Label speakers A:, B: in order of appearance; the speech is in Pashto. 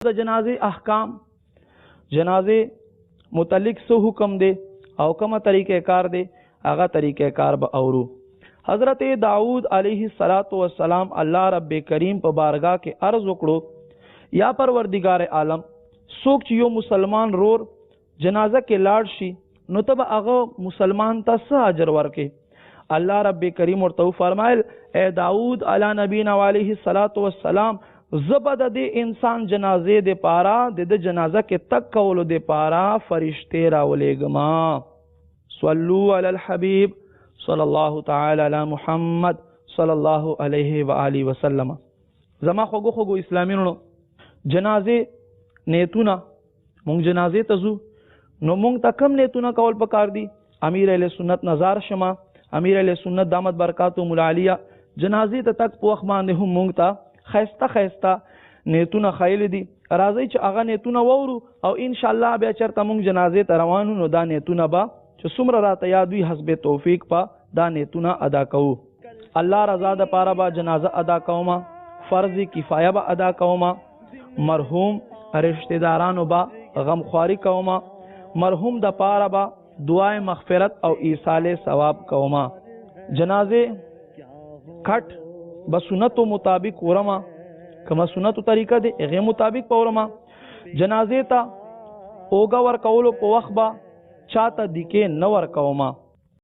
A: د جنازه احکام جنازه متعلق سو حکم دے او کومه طریقې کار دے هغه طریقې کار به اورو. حضرت داؤد علیہ الصلوۃ والسلام الله رب کریم په بارگاہ کې عرض وکړو یا پروردگار عالم څوک چې یو مسلمان رور جنازه کې لاړ شي نو ته به هغه مسلمان ته څه اجر ورکې؟ الله رب کریم ورته فرمایل اے داؤد علی نبینا علیہ الصلوۃ والسلام زبد د انسان جنازه د پارا د جنازه کې تک کولو د پارا فرشته راولېګما. صلو علی الحبیب صلی الله تعالی علی محمد صلی الله علیه و آله وسلم. زما خوګو اسلامینو جنازه نیتونه مونږ جنازه ته ځو نو مونږ ته کم نیتونه کول پکار دي. امیر اهل سنت نظر شمه امیر اهل سنت دامت برکاتهم العالیه جنازه ته تک په وخت باندې هم مونږ ته خیسته نیتونه خایل دي. راځي چې هغه نیتونه وورو او ان شاء الله بیا چرته مونږ جنازه ته روانو نو دا نیتونه با چې څومره راته یاد وي حسب توفیق په دا نیتونه ادا کوو. الله رضا د پاره با جنازه ادا کوما، فرض کفایه با ادا کوما، مرحوم رشتہ دارانو با غمخواری کوما، مرحوم د پاره با دعای مغفرت او ایصال ثواب کوما. جنازه کټ بسنتو مطابق ورما کما سنتو طریقه دی هغه مطابق پورما. جنازه ته اوګه ور کولو په وخت با چاته دکې نو ور کوما.